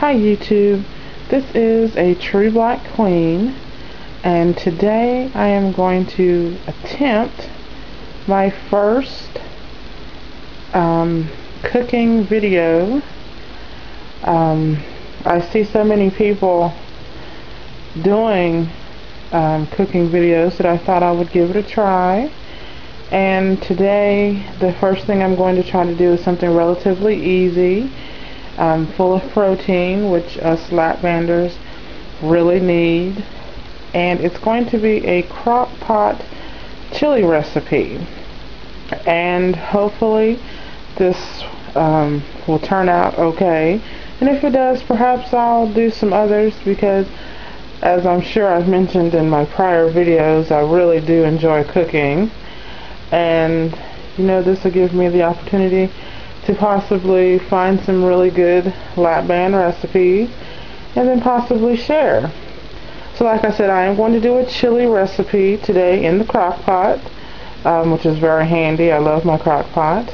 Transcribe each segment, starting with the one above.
Hi YouTube, this is Atrublkqueen, and today I am going to attempt my first cooking video. I see so many people doing cooking videos that I thought I would give it a try. And today the first thing I'm going to try to do is something relatively easy, full of protein, which us lap banders really need, and it's going to be a crock pot chili recipe, and hopefully this will turn out okay, and if it does, perhaps I'll do some others, because as I'm sure I've mentioned in my prior videos, I really do enjoy cooking, and you know, this will give me the opportunity to possibly find some really good lap band recipes and then possibly share. So like I said, I am going to do a chili recipe today in the crock pot, which is very handy. I love my crock pot.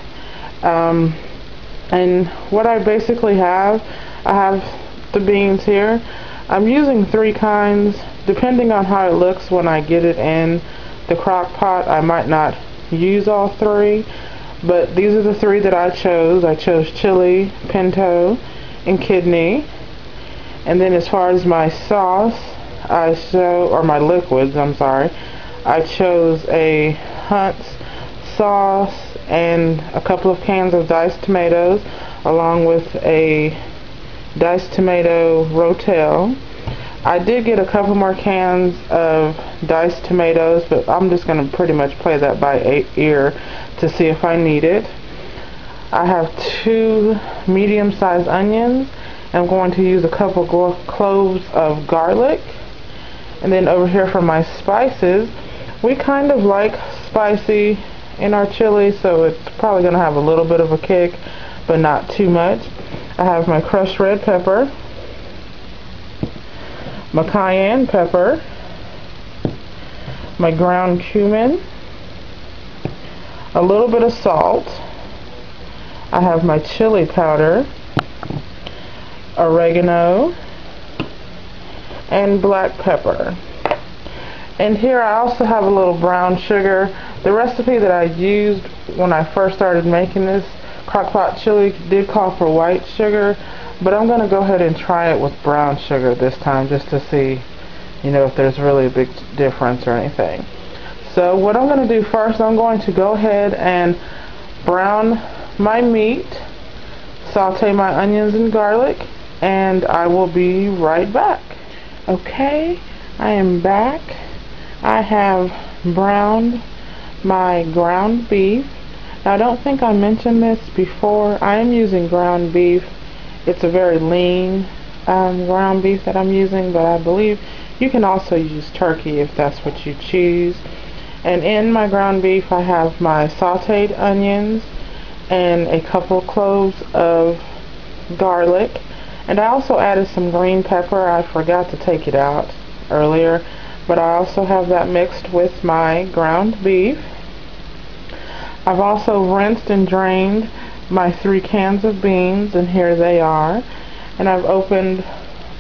And what I basically have, I have the beans here. I'm using 3 kinds. Depending on how it looks when I get it in the crock pot, I might not use all 3. But these are the 3 that I chose. I chose chili, pinto, and kidney. And then as far as my sauce, or my liquids, I'm sorry, I chose a Hunt's sauce and a couple of cans of diced tomatoes, along with a diced tomato rotel. I did get a couple more cans of diced tomatoes, but I'm just going to pretty much play that by ear to see if I need it. I have 2 medium-sized onions. I'm going to use a couple cloves of garlic. And then over here for my spices, we kind of like spicy in our chili, so it's probably going to have a little bit of a kick, but not too much. I have my crushed red pepper, my cayenne pepper, my ground cumin, a little bit of salt. I have my chili powder, oregano, and black pepper. And here I also have a little brown sugar. The recipe that I used when I first started making this crock-pot chili did call for white sugar, but I'm going to go ahead and try it with brown sugar this time, just to see, you know, if there's really a big difference or anything. So what I'm going to do first, I'm going to go ahead and brown my meat, saute my onions and garlic, and I will be right back. Okay, I am back. I have browned my ground beef. Now I don't think I mentioned this before. I am using ground beef. It's a very lean ground beef that I'm using, but I believe you can also use turkey if that's what you choose. And in my ground beef I have my sauteed onions and a couple cloves of garlic, and I also added some green pepper. I forgot to take it out earlier, but I also have that mixed with my ground beef. I've also rinsed and drained my 3 cans of beans, and here they are. And I've opened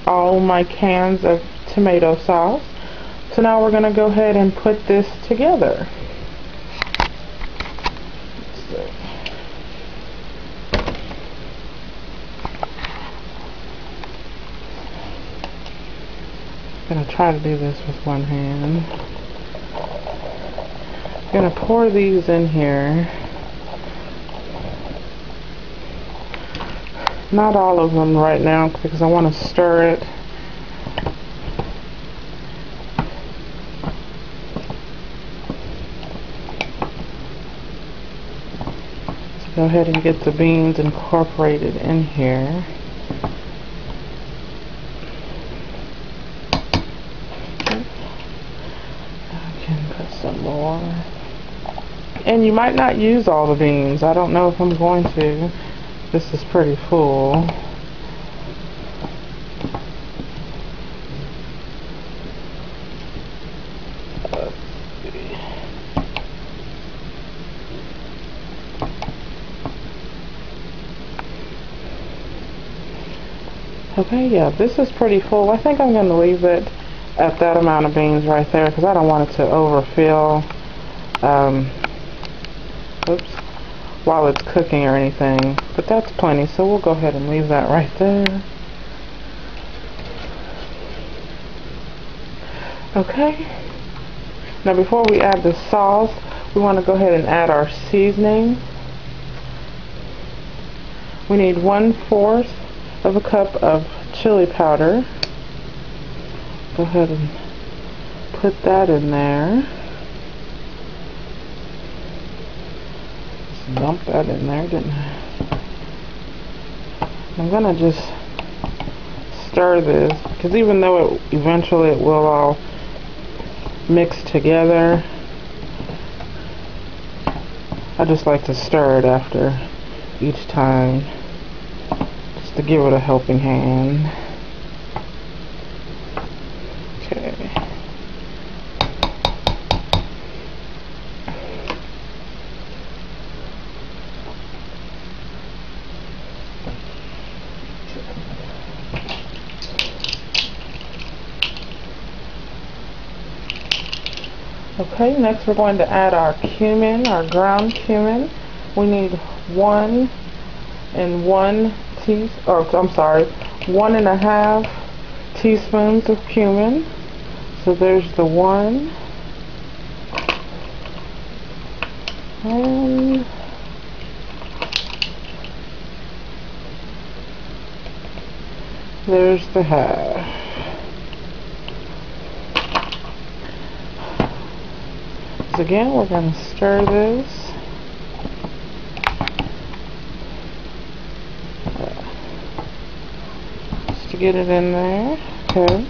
all my cans of tomato sauce. So now we're going to go ahead and put this together. Let's see. I'm going to try to do this with one hand. I'm going to pour these in here. Not all of them right now, because I want to stir it. So go ahead and get the beans incorporated in here. I can put some more. And you might not use all the beans. I don't know if I'm going to. This is pretty full. Let's see. Okay, yeah, this is pretty full. I think I'm going to leave it at that amount of beans right there because I don't want it to overfill oops, while it's cooking or anything. But that's plenty, so we'll go ahead and leave that right there. Okay. Now before we add the sauce, we want to go ahead and add our seasoning. We need 1/4 of a cup of chili powder. Go ahead and put that in there. Just dump that in there, didn't I? I'm gonna just stir this because even though eventually it will all mix together, I just like to stir it after each time just to give it a helping hand. Okay. Okay, next we're going to add our cumin, our ground cumin. We need 1 1/2 teaspoons of cumin. So there's the 1, and there's the 1/2. So again, we're going to stir this. Just to get it in there. Okay.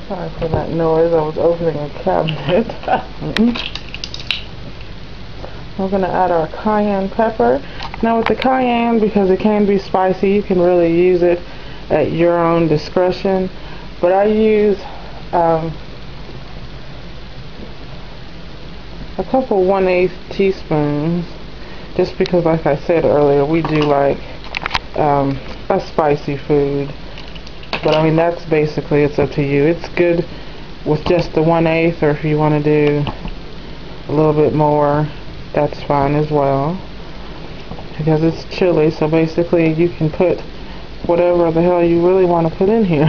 Sorry for that noise. I was opening a cabinet. We're going to add our cayenne pepper. Now with the cayenne, because it can be spicy, you can really use it at your own discretion. But I use a couple 1/8 teaspoons, just because, like I said earlier, we do like a spicy food. But I mean, that's basically, it's up to you. It's good with just the 1/8, or if you want to do a little bit more, that's fine as well, because it's chili, so basically you can put whatever the hell you really want to put in here.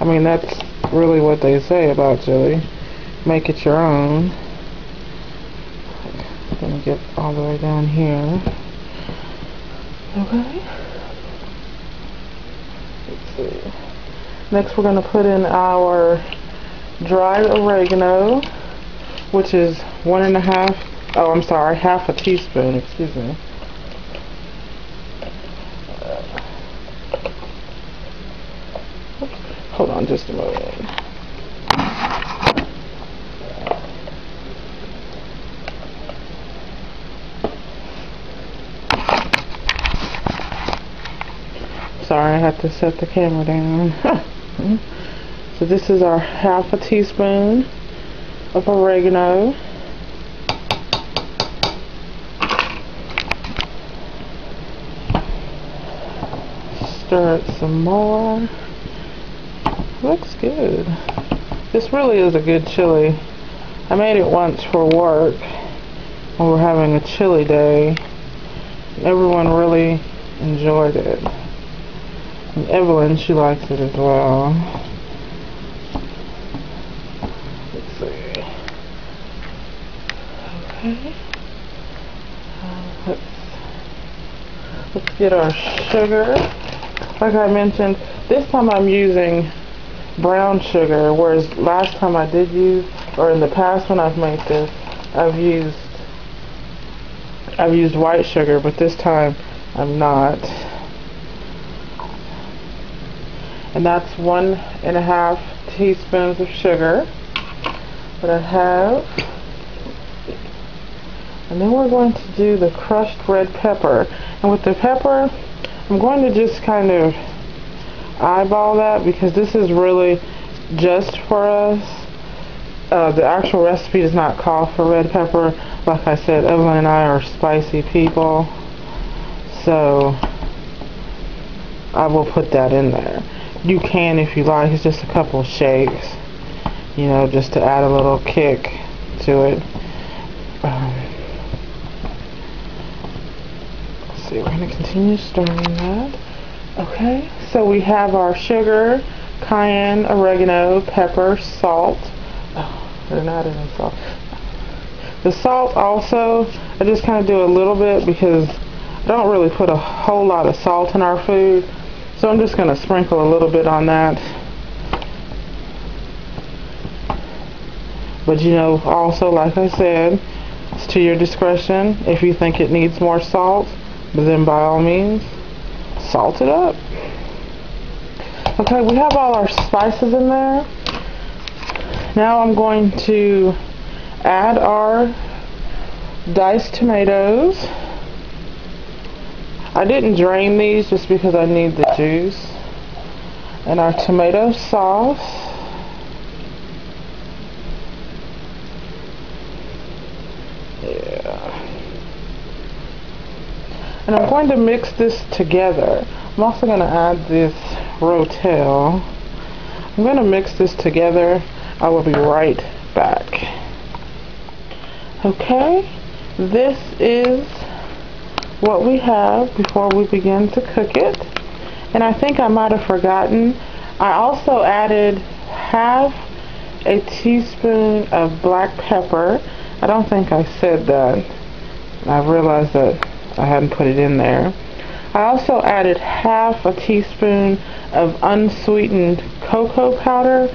I mean, that's really what they say about chili. Make it your own. I'm gonna get all the way down here. Okay. Let's see. Next we're gonna put in our dried oregano, which is 1 half a teaspoon, excuse me. Hold on just a moment. Sorry, I had to set the camera down. So this is our 1/2 teaspoon of oregano. Stir it some more. Looks good. This really is a good chili. I made it once for work when we were having a chili day. Everyone really enjoyed it. And Evelyn, she likes it as well. Let's see. Okay. Let's get our sugar. Like I mentioned, this time I'm using brown sugar, whereas last time I did use, or in the past when I've made this, I've used white sugar, but this time I'm not. And that's 1.5 teaspoons of sugar that I have. And then we're going to do the crushed red pepper. And with the pepper, I'm going to just kind of eyeball that, because this is really just for us. The actual recipe does not call for red pepper. Like I said, Evelyn and I are spicy people, so I will put that in there. You can if you like. It's just a couple shakes, you know, just to add a little kick to it. Let's see, we're going to continue stirring that. Okay, so we have our sugar, cayenne, oregano, pepper, salt. Oh, they're not any salt. The salt also, I just kind of do a little bit because I don't really put a whole lot of salt in our food. So I'm just going to sprinkle a little bit on that. But you know, also, like I said, it's to your discretion. If you think it needs more salt, but then by all means, salt it up. Okay, we have all our spices in there. Now I'm going to add our diced tomatoes. I didn't drain these just because I need the juice. And our tomato sauce. Yeah. And I'm going to mix this together. I'm also going to add this rotel. I'm going to mix this together. I will be right back. Okay, this is what we have before we begin to cook it. And I think I might have forgotten, I also added half a teaspoon of black pepper. I don't think I said that. I realized that I hadn't put it in there. I also added half a teaspoon of unsweetened cocoa powder.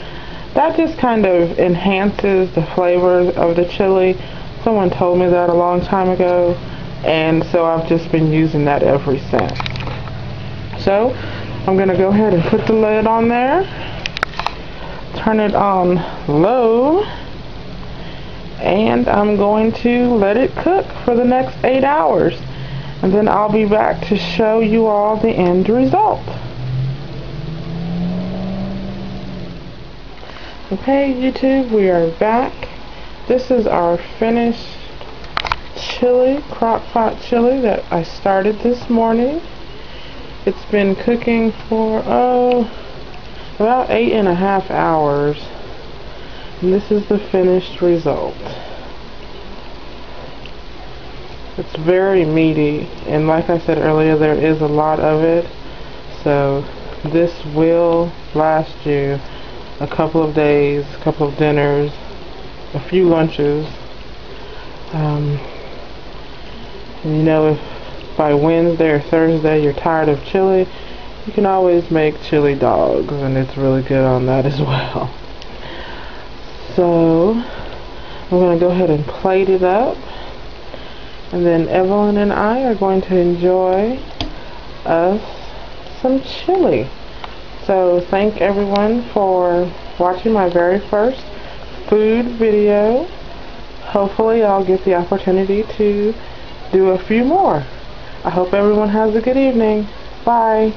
That just kind of enhances the flavors of the chili. Someone told me that a long time ago, and so I've just been using that ever since. So I'm going to go ahead and put the lid on there, turn it on low, and I'm going to let it cook for the next 8 hours. And then I'll be back to show you all the end result. Okay, YouTube, we are back. This is our finished chili, crock pot chili that I started this morning. It's been cooking for, about 8.5 hours. And this is the finished result. It's very meaty, and like I said earlier, there is a lot of it. So this will last you a couple of days, a couple of dinners, a few lunches. And you know, if by Wednesday or Thursday you're tired of chili, you can always make chili dogs, and it's really good on that as well. So I'm going to go ahead and plate it up, and then Evelyn and I are going to enjoy us some chili. So thank everyone for watching my very first food video. Hopefully I'll get the opportunity to do a few more. I hope everyone has a good evening. Bye.